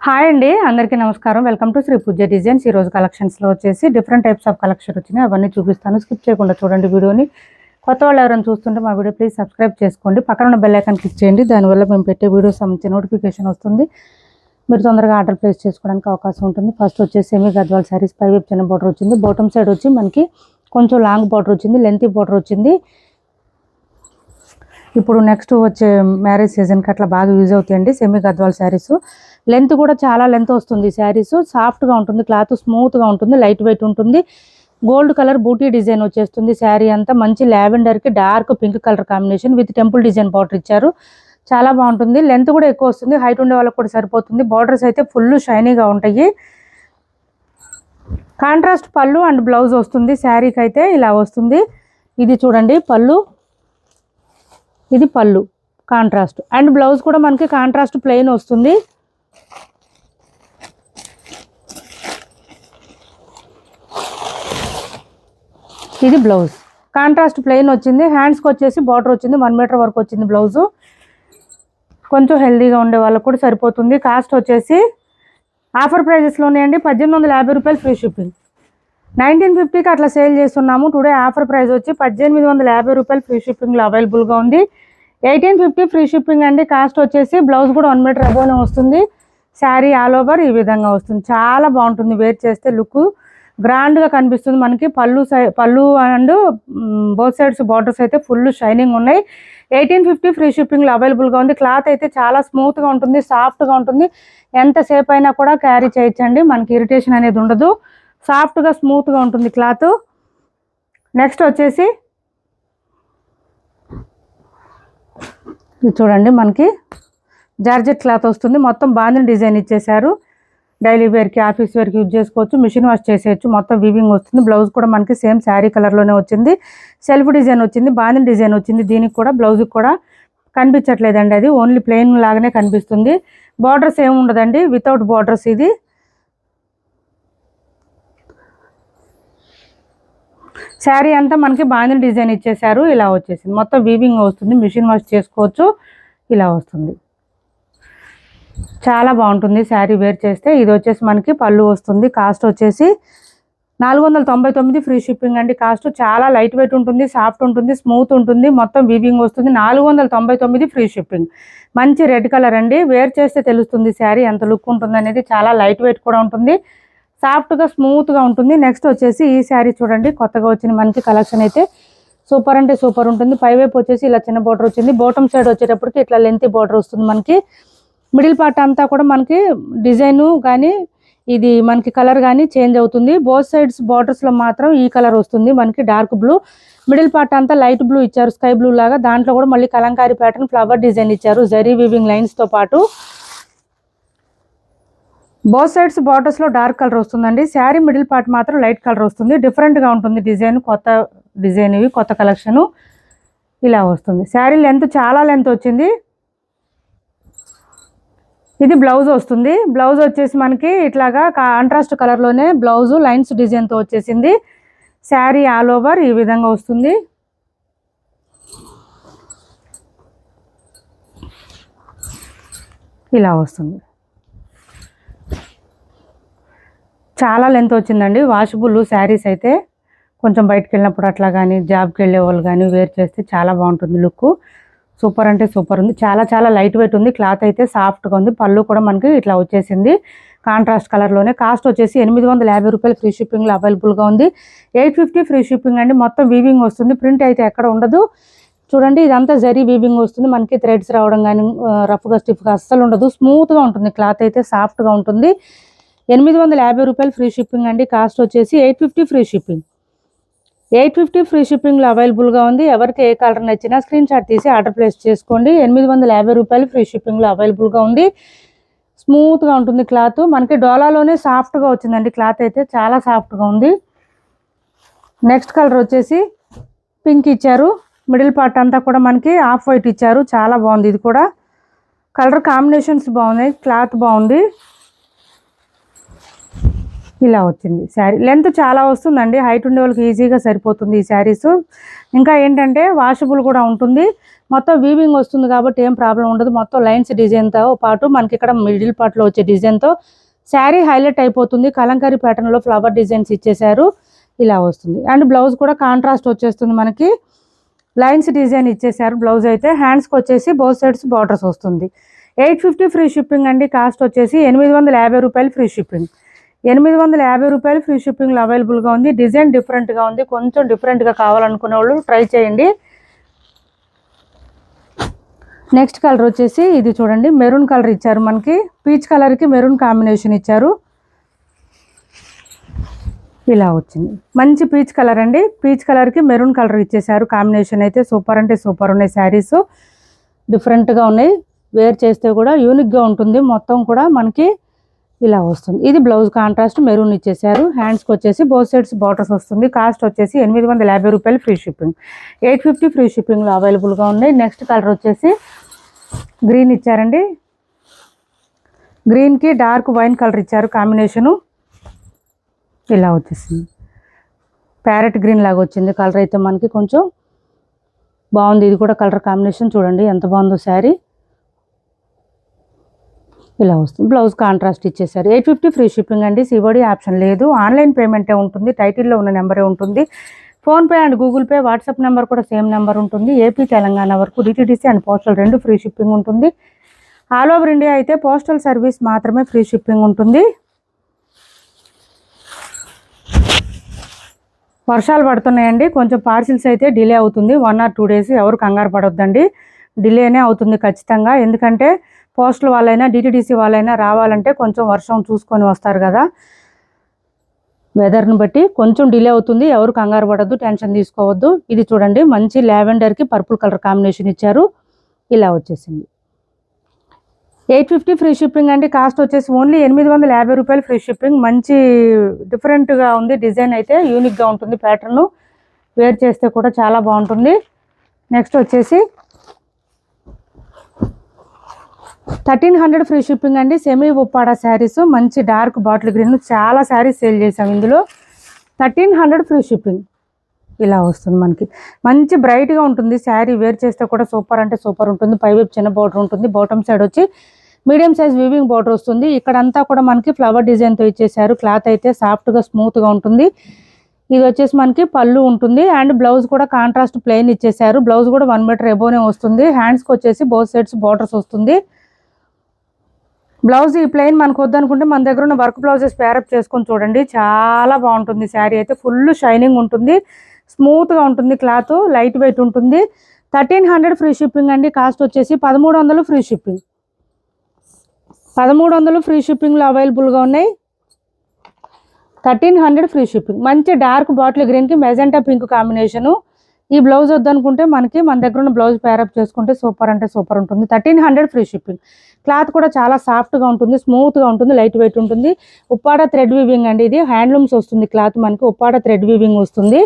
Hi అండి, అందరికీ నమస్కారం. Welcome to Sri Pooja designs. ఈరోజు కలెక్షన్స్లో వచ్చేసి డిఫరెంట్ టైప్స్ ఆఫ్ కలెక్షన్ వచ్చినాయి. అవన్నీ చూపిస్తాను. స్కిప్ చేయకుండా చూడండి వీడియోని. కొత్త వాళ్ళు ఎవరైనా చూస్తుంటే మా వీడియో ప్లీజ్ సబ్స్క్రైబ్ చేసుకోండి. పక్కన ఉన్న బెల్ ఐకాన్ క్లిక్ చేయండి. దానివల్ల మేము పెట్టే వీడియోస్ సంబంధించి నోటిఫికేషన్ వస్తుంది. మీరు తొందరగా ఆర్డర్ ప్లేస్ చేసుకోవడానికి అవకాశం ఉంటుంది. ఫస్ట్ వచ్చేసి సెమీ గద్వాల్ శారీస్, పై వైపు చిన్న బార్డర్ వచ్చింది. బాటమ్ సైడ్ వచ్చి మనకి కొంచెం లాంగ్ బార్డర్ వచ్చింది, లెంతీ బార్డర్ వచ్చింది. ఇప్పుడు నెక్స్ట్ వచ్చే మ్యారేజ్ సీజన్కి అట్లా బాగా యూజ్ అవుతాయండి సెమీ గద్వాల్ శారీస్. లెంత్ కూడా చాలా లెంత్ వస్తుంది. శారీస్ సాఫ్ట్గా ఉంటుంది, క్లాత్ స్మూత్గా ఉంటుంది, లైట్ వెయిట్ ఉంటుంది. గోల్డ్ కలర్ బూటీ డిజైన్ వచ్చేస్తుంది. శారీ అంతా మంచి లావెండర్కి dark pink colour combination with temple design border ఇచ్చారు. చాలా బాగుంటుంది. లెంత్ కూడా ఎక్కువ వస్తుంది, హైట్ ఉండే వాళ్ళకి కూడా సరిపోతుంది. బార్డర్స్ అయితే ఫుల్ షైనీగా ఉంటాయి. కాంట్రాస్ట్ పళ్ళు అండ్ బ్లౌజ్ వస్తుంది. శారీకి అయితే ఇలా వస్తుంది. ఇది చూడండి పళ్ళు, ఇది పళ్ళు కాంట్రాస్ట్, అండ్ బ్లౌజ్ కూడా మనకి కాంట్రాస్ట్ ప్లెయిన్ వస్తుంది. ఇది బ్లౌజ్ కాంట్రాస్ట్ ప్లెయిన్ వచ్చింది. హ్యాండ్స్కి వచ్చేసి బార్డర్ వచ్చింది, 1 మీటర్ వరకు వచ్చింది. బ్లౌజు కొంచెం హెల్దీగా ఉండే వాళ్ళకు కూడా సరిపోతుంది. కాస్ట్ వచ్చేసి ఆఫర్ ప్రైజెస్లోనే అండి, 1850 రూపాయలు ఫ్రీ షిప్పింగ్. 1950కి అట్లా సేల్ చేస్తున్నాము. టుడే ఆఫర్ ప్రైస్ వచ్చి 1850 రూపాయలు ఫ్రీ షిప్పింగ్లో అవైలబుల్గా ఉంది. 1850 ఫ్రీ షిప్పింగ్ అండి. కాస్ట్ వచ్చేసి బ్లౌజ్ కూడా 1 మీటర్ అబోనే వస్తుంది. శారీ ఆల్ ఓవర్ ఈ విధంగా వస్తుంది. చాలా బాగుంటుంది. వేర్ చేస్తే లుక్ గ్రాండ్గా కనిపిస్తుంది. మనకి పళ్ళు అండ్ బోత్ సైడ్స్ బార్డర్స్ అయితే ఫుల్ షైనింగ్ ఉన్నాయి. 1850 ఫ్రీ షిప్పింగ్లో అవైలబుల్గా ఉంది. క్లాత్ అయితే చాలా స్మూత్గా ఉంటుంది, సాఫ్ట్గా ఉంటుంది. ఎంతసేపు అయినా కూడా క్యారీ చేయొచ్చండి. మనకి ఇరిటేషన్ అనేది ఉండదు. సాఫ్ట్గా స్మూత్గా ఉంటుంది క్లాత్. నెక్స్ట్ వచ్చేసి ఇది చూడండి, మనకి జార్జెట్ క్లాత్ వస్తుంది. మొత్తం బాందిని డిజైన్ ఇచ్చేసారు. డైలీ వేర్కి, ఆఫీస్ వేర్కి యూజ్ చేసుకోవచ్చు, మిషన్ వాష్ చేసేయచ్చు. మొత్తం వీవింగ్ వస్తుంది. బ్లౌజ్ కూడా మనకి సేమ్ శారీ కలర్లోనే వచ్చింది. సెల్ఫ్ డిజైన్ వచ్చింది, బాందిని డిజైన్ వచ్చింది. దీనికి కూడా బ్లౌజ్కి కూడా కనిపించట్లేదండి, అది ఓన్లీ ప్లెయిన్ లాగానే కనిపిస్తుంది. బార్డర్స్ ఏమి ఉండదండి, వితౌట్ బార్డర్స్. ఇది శారీ అంతా మనకి బాందిని డిజైన్ ఇచ్చేసారు. ఇలా వచ్చేసింది. మొత్తం వీవింగ్ వస్తుంది, మిషన్ వాష్ చేసుకోవచ్చు. ఇలా వస్తుంది. చాలా బాగుంటుంది శారీ వేర్ చేస్తే. ఇది వచ్చేసి మనకి పళ్ళు వస్తుంది. కాస్ట్ వచ్చేసి 499 ఫ్రీ షిప్పింగ్ అండి. కాస్ట్ చాలా లైట్ వెయిట్ ఉంటుంది, సాఫ్ట్ ఉంటుంది, స్మూత్ ఉంటుంది. మొత్తం వీవింగ్ వస్తుంది. 499 ఫ్రీ షిప్పింగ్. మంచి రెడ్ కలర్ అండి. వేర్ చేస్తే తెలుస్తుంది శారీ ఎంత లుక్ ఉంటుంది అనేది. చాలా లైట్ వెయిట్ కూడా ఉంటుంది, సాఫ్ట్గా స్మూత్గా ఉంటుంది. నెక్స్ట్ వచ్చేసి ఈ శారీ చూడండి, కొత్తగా వచ్చిన మనకి కలెక్షన్ అయితే సూపర్ అంటే సూపర్ ఉంటుంది. పైవైపు వచ్చేసి ఇలా చిన్న బార్డర్ వచ్చింది. బాటమ్ సైడ్ వచ్చేటప్పటికి ఇట్లా లెంతీ బార్డర్ వస్తుంది. మనకి మిడిల్ పార్ట్ అంతా కూడా మనకి డిజైను కానీ ఇది మనకి కలర్ కానీ చేంజ్ అవుతుంది. బోత్ సైడ్స్ బార్డర్స్లో మాత్రం ఈ కలర్ వస్తుంది మనకి, డార్క్ బ్లూ. మిడిల్ పార్ట్ అంతా లైట్ బ్లూ ఇచ్చారు, స్కై బ్లూ లాగా. దాంట్లో కూడా మళ్ళీ కలంకారీ ప్యాటర్న్ ఫ్లవర్ డిజైన్ ఇచ్చారు, జరీ వీవింగ్ లైన్స్తో పాటు. బోత్ సైడ్స్ బార్డర్స్లో డార్క్ కలర్ వస్తుందండి. శారీ మిడిల్ పార్ట్ మాత్రం లైట్ కలర్ వస్తుంది. డిఫరెంట్గా ఉంటుంది డిజైన్, కొత్త డిజైన్, ఇవి కొత్త కలెక్షను. ఇలా వస్తుంది. శారీ లెంత్ చాలా లెంత్ వచ్చింది. ఇది బ్లౌజ్ వస్తుంది. బ్లౌజ్ వచ్చేసి మనకి ఇట్లాగా కాంట్రాస్ట్ కలర్లోనే బ్లౌజు లైన్స్ డిజైన్తో వచ్చేసింది. శారీ ఆల్ ఓవర్ ఈ విధంగా వస్తుంది. ఇలా వస్తుంది. చాలా లెంత్ వచ్చిందండి. వాషబుల్ శారీస్ అయితే కొంచెం బయటకు వెళ్ళినప్పుడు అట్లా కానీ, జాబ్కి వెళ్ళే వాళ్ళు కానీ వేర్ చేస్తే చాలా బాగుంటుంది. లుక్ సూపర్ అంటే సూపర్ ఉంది. చాలా చాలా లైట్ వెయిట్ ఉంది. క్లాత్ అయితే సాఫ్ట్గా ఉంది. పళ్ళు కూడా మనకి ఇట్లా వచ్చేసింది కాంట్రాస్ట్ కలర్లోనే. కాస్ట్ వచ్చేసి 850 రూపాయలు ఫ్రీ షిప్పింగ్లో అవైలబుల్గా ఉంది. 850 ఫ్రీ షిప్పింగ్ అండి. మొత్తం వీవింగ్ వస్తుంది, ప్రింట్ అయితే ఎక్కడ ఉండదు. చూడండి, ఇదంతా జరీ వీవింగ్ వస్తుంది. మనకి థ్రెడ్స్ రావడం కానీ రఫ్గా స్టిఫ్గా అస్సలు ఉండదు. స్మూత్గా ఉంటుంది. క్లాత్ అయితే సాఫ్ట్గా ఉంటుంది. 850 రూపాయలు ఫ్రీ షిప్పింగ్ అండి. కాస్ట్ వచ్చేసి 850 ఫ్రీ షిప్పింగ్. 850 ఫ్రీ షిప్పింగ్లో అవైలబుల్గా ఉంది. ఎవరికి ఏ కలర్ నచ్చినా స్క్రీన్ షాట్ తీసి ఆర్డర్ ప్లేస్ చేసుకోండి. 850 రూపాయలు ఫ్రీ షిప్పింగ్లో అవైలబుల్గా ఉంది. స్మూత్గా ఉంటుంది క్లాత్. మనకి డోలాలోనే సాఫ్ట్గా వచ్చిందండి. క్లాత్ అయితే చాలా సాఫ్ట్గా ఉంది. నెక్స్ట్ కలర్ వచ్చేసి పింక్ ఇచ్చారు. మిడిల్ పార్ట్ అంతా కూడా మనకి ఆఫ్ వైట్ ఇచ్చారు. చాలా బాగుంది. ఇది కూడా కలర్ కాంబినేషన్స్ బాగున్నాయి, క్లాత్ బాగుంది. ఇలా వచ్చింది శారీ. లెంత్ చాలా వస్తుందండి, హైట్ ఉండే వాళ్ళకి ఈజీగా సరిపోతుంది ఈ శారీస్. ఇంకా ఏంటంటే వాషబుల్ కూడా ఉంటుంది, మొత్తం వీవింగ్ వస్తుంది కాబట్టి ఏం ప్రాబ్లం ఉండదు. మొత్తం లైన్స్ డిజైన్తో పాటు మనకి ఇక్కడ మిడిల్ పార్ట్లో వచ్చే డిజైన్తో శారీ హైలైట్ అయిపోతుంది. కలంకారీ ప్యాటర్న్లో ఫ్లవర్ డిజైన్స్ ఇచ్చేసారు, ఇలా వస్తుంది. అండ్ బ్లౌజ్ కూడా కాంట్రాస్ట్ వచ్చేస్తుంది, మనకి లైన్స్ డిజైన్ ఇచ్చేసారు బ్లౌజ్ అయితే. హ్యాండ్స్కి వచ్చేసి బోత్ సైడ్స్ బార్డర్స్ వస్తుంది. 850 ఫ్రీ షిప్పింగ్ అండి. కాస్ట్ వచ్చేసి 850 రూపాయలు ఫ్రీ షిప్పింగ్. 850 రూపాయలు ఫ్రీ షిప్పింగ్లో అవైలబుల్గా ఉంది. డిజైన్ డిఫరెంట్గా ఉంది, కొంచెం డిఫరెంట్గా కావాలనుకునే వాళ్ళు ట్రై చేయండి. నెక్స్ట్ కలర్ వచ్చేసి ఇది చూడండి, మెరూన్ కలర్ ఇచ్చారు మనకి. పీచ్ కలర్కి మెరూన్ కాంబినేషన్ ఇచ్చారు, ఇలా వచ్చింది. మంచి పీచ్ కలర్ అండి, పీచ్ కలర్కి మెరూన్ కలర్ ఇచ్చేసారు. కాంబినేషన్ అయితే సూపర్ అంటే సూపర్ ఉన్నాయి. శారీస్ డిఫరెంట్గా ఉన్నాయి, వేర్ చేస్తే కూడా యూనిక్గా ఉంటుంది. మొత్తం కూడా మనకి ఇలా వస్తుంది. ఇది బ్లౌజ్ కాంట్రాస్ట్ మెరూన్ ఇచ్చేసారు. హ్యాండ్స్కి వచ్చేసి బోత్ సైడ్స్ బార్డర్స్ వస్తుంది. కాస్ట్ వచ్చేసి 850 రూపాయలు ఫ్రీ షిప్పింగ్. 850 ఫ్రీ షిప్పింగ్లో అవైలబుల్గా ఉన్నాయి. నెక్స్ట్ కలర్ వచ్చేసి గ్రీన్ ఇచ్చారండి, గ్రీన్కి డార్క్ వైన్ కలర్ ఇచ్చారు కాంబినేషను, ఇలా వచ్చేసింది. ప్యారెట్ గ్రీన్ లాగా వచ్చింది కలర్ అయితే మనకి, కొంచెం బాగుంది. ఇది కూడా కలర్ కాంబినేషన్ చూడండి ఎంత బాగుందో శారీ, ఇలా వస్తుంది. బ్లౌజ్ కాంట్రాస్ట్ ఇచ్చేసారు. 850 ఫ్రీ షిప్పింగ్ అండి. సిఓడి ఆప్షన్ లేదు, ఆన్లైన్ పేమెంటే ఉంటుంది. టైటిల్లో ఉన్న నెంబరే ఉంటుంది. PhonePe and Google pay, WhatsApp number కూడా సేమ్ నెంబర్ ఉంటుంది. ఏపీ తెలంగాణ వరకు DTDC and postal 2 free shipping ఉంటుంది. ఆల్ ఓవర్ ఇండియా అయితే పోస్టల్ సర్వీస్ మాత్రమే ఫ్రీ షిప్పింగ్ ఉంటుంది. వర్షాలు పడుతున్నాయండి, కొంచెం పార్సిల్స్ అయితే డిలే అవుతుంది. 1 or 2 days. ఎవరు కంగారు పడొద్దండి, డిలేనే అవుతుంది ఖచ్చితంగా. ఎందుకంటే పోస్టల్ వాళ్ళైనా డిటీడీసీ వాళ్ళైనా రావాలంటే కొంచెం వర్షం చూసుకొని వస్తారు కదా, వెదర్ని బట్టి కొంచెం డిలే అవుతుంది. ఎవరు కంగారు పడద్దు, టెన్షన్ తీసుకోవద్దు. ఇది చూడండి, మంచి లావెండర్కి పర్పుల్ కలర్ కాంబినేషన్ ఇచ్చారు, ఇలా వచ్చేసింది. 850 ఫ్రీ షిప్పింగ్ అండి. కాస్ట్ వచ్చేసి ఓన్లీ 850 రూపాయలు ఫ్రీ షిప్పింగ్. మంచి డిఫరెంట్గా ఉంది, డిజైన్ అయితే యూనిక్గా ఉంటుంది. ప్యాటర్ను వేర్ చేస్తే కూడా చాలా బాగుంటుంది. నెక్స్ట్ వచ్చేసి 1300 ఫ్రీ షిప్పింగ్ అండి. సెమీ ఉప్పాడ శారీస్, మంచి డార్క్ బాటిల్ గ్రీన్, చాలా శారీస్ సేల్ చేసాం ఇందులో. 1300 ఫ్రీ షిప్పింగ్, ఇలా వస్తుంది మనకి. మంచి బ్రైట్గా ఉంటుంది శారీ, వేర్ చేస్తే కూడా సూపర్ అంటే సూపర్ ఉంటుంది. పైవైపు చిన్న బార్డర్ ఉంటుంది, బాటమ్ సైడ్ వచ్చి మీడియం సైజ్ వీవింగ్ బార్డర్ వస్తుంది. ఇక్కడంతా కూడా మనకి ఫ్లవర్ డిజైన్తో ఇచ్చేసారు. క్లాత్ అయితే సాఫ్ట్గా స్మూత్గా ఉంటుంది. ఇది వచ్చేసి మనకి పళ్ళు ఉంటుంది. అండ్ బ్లౌజ్ కూడా కాంట్రాస్ట్ ప్లెయిన్ ఇచ్చేసారు. బ్లౌజ్ కూడా 1 మీటర్ ఎబోనే వస్తుంది. హ్యాండ్స్కి వచ్చేసి బోత్ సైడ్స్ బార్డర్స్ వస్తుంది. బ్లౌజ్ ఈ ప్లెయిన్ మనకు వద్దనుకుంటే మన దగ్గర ఉన్న వర్క్ బ్లౌజెస్ పేరప్ చేసుకొని చూడండి, చాలా బాగుంటుంది. శారీ అయితే ఫుల్ షైనింగ్ ఉంటుంది, స్మూత్గా ఉంటుంది, క్లాత్ లైట్ వెయిట్ ఉంటుంది. 1300 ఫ్రీ షిప్పింగ్ అండి. కాస్ట్ వచ్చేసి 1300 ఫ్రీ షిప్పింగ్. 1300 ఫ్రీ షిప్పింగ్లో అవైలబుల్గా ఉన్నాయి. 1300 ఫ్రీ షిప్పింగ్. మంచి డార్క్ బాటిల్ గ్రీన్కి మెజెంటా పింక్ కాంబినేషను. ఈ బ్లౌజ్ వద్దనుకుంటే మనకి మన దగ్గర ఉన్న బ్లౌజ్ పేరప్ చేసుకుంటే సూపర్ అంటే సూపర్ ఉంటుంది. 1300 ఫ్రీ షిప్పింగ్. క్లాత్ కూడా చాలా సాఫ్ట్గా ఉంటుంది, స్మూత్గా ఉంటుంది, లైట్ వెయిట్ ఉంటుంది. ఉప్పాడ థ్రెడ్ వీవింగ్ అండి, ఇది హ్యాండ్లూమ్స్ వస్తుంది. క్లాత్ మనకి ఉప్పాడ థ్రెడ్ వీవింగ్ వస్తుంది,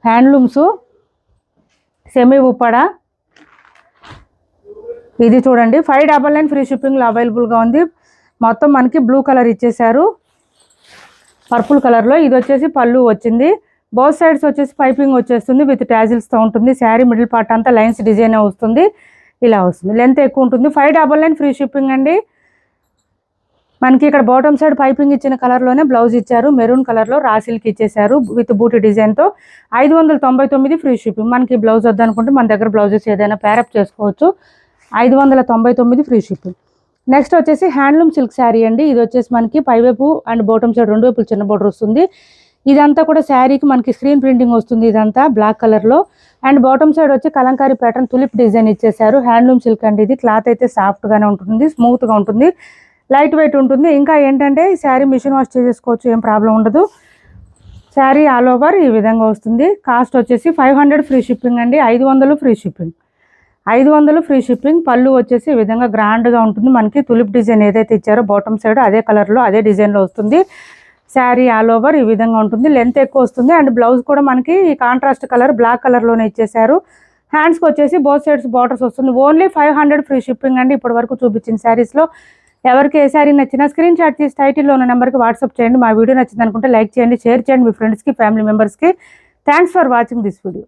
హ్యాండ్లూమ్స్ సెమీ ఉప్పాడ. ఇది చూడండి 599 ఫ్రీ షిప్పింగ్లో అవైలబుల్గా ఉంది. మొత్తం మనకి బ్లూ కలర్ ఇచ్చేసారు, పర్పుల్ కలర్లో. ఇది వచ్చేసి పళ్ళు వచ్చింది. బోత్ సైడ్స్ వచ్చేసి పైపింగ్ వచ్చేస్తుంది, విత్ ట్యాజిల్స్తో ఉంటుంది. శారీ మిడిల్ పార్ట్ అంతా లైన్స్ డిజైన్ వస్తుంది, ఇలా వస్తుంది. లెంత్ ఎక్కువ ఉంటుంది. 599 ఫ్రీ షిప్పింగ్ అండి. మనకి ఇక్కడ బాటమ్ సైడ్ పైపింగ్ ఇచ్చిన కలర్లోనే బ్లౌజ్ ఇచ్చారు, మెరూన్ కలర్లో రాసిల్కి ఇచ్చేసారు విత్ బూటీ డిజైన్తో. 599 ఫ్రీ షిప్పింగ్. మనకి బ్లౌజ్ వద్దనుకుంటే మన దగ్గర బ్లౌజెస్ ఏదైనా పేరప్ చేసుకోవచ్చు. 599 ఫ్రీ షిప్పింగ్. నెక్స్ట్ వచ్చేసి హ్యాండ్లూమ్ సిల్క్ శారీ అండి. ఇది వచ్చేసి మనకి పైవైపు అండ్ బాటమ్ సైడ్ 2 వైపులు చిన్న బార్డర్ వస్తుంది. ఇదంతా కూడా శారీకి మనకి స్క్రీన్ ప్రింటింగ్ వస్తుంది, ఇదంతా బ్లాక్ కలర్లో. అండ్ బాటమ్ సైడ్ వచ్చి కలంకారీ ప్యాటర్న్ తులిప్ డిజైన్ ఇచ్చేసారు. హ్యాండ్లూమ్ సిల్క్ అండి ఇది. క్లాత్ అయితే సాఫ్ట్గానే ఉంటుంది, స్మూత్గా ఉంటుంది, లైట్ వెయిట్ ఉంటుంది. ఇంకా ఏంటంటే ఈ శారీ మిషన్ వాష్ చేసుకోవచ్చు, ఏం ప్రాబ్లం ఉండదు. శారీ ఆల్ ఓవర్ ఈ విధంగా వస్తుంది. కాస్ట్ వచ్చేసి 500 ఫ్రీ షిప్పింగ్ అండి. 500 ఫ్రీ షిప్పింగ్. 500 free shipping. పళ్ళు వచ్చేసి ఈ విధంగా గ్రాండ్గా ఉంటుంది. మనకి తులిప్ డిజైన్ ఏదైతే ఇచ్చారో బాటమ్ సైడ్ అదే కలర్లో అదే డిజైన్లో వస్తుంది. శారీ ఆల్ ఓవర్ ఈ విధంగా ఉంటుంది, లెంత్ ఎక్కువ వస్తుంది. అండ్ బ్లౌజ్ కూడా మనకి ఈ కాంట్రాస్ట్ కలర్ బ్లాక్ కలర్లోనే ఇచ్చేసారు. హ్యాండ్స్కి వచ్చేసి బోత్ సైడ్స్ బార్డర్స్ వస్తుంది. ఓన్లీ 500 ఫ్రీ షిప్పింగ్ అండి. ఇప్పటి వరకు చూపించిన శారీస్లో ఎవరికి ఏ శారీ నచ్చినా స్క్రీన్ షాట్ తీసి టైటిల్లో ఉన్న నెంబర్కి వాట్సాప్ చేయండి. మా వీడియో నచ్చింది అనుకుంటే లైక్ చేయండి, షేర్ చేయండి మీ ఫ్రెండ్స్కి, ఫ్యామిలీ మెంబర్స్కి. Thanks for watching this video.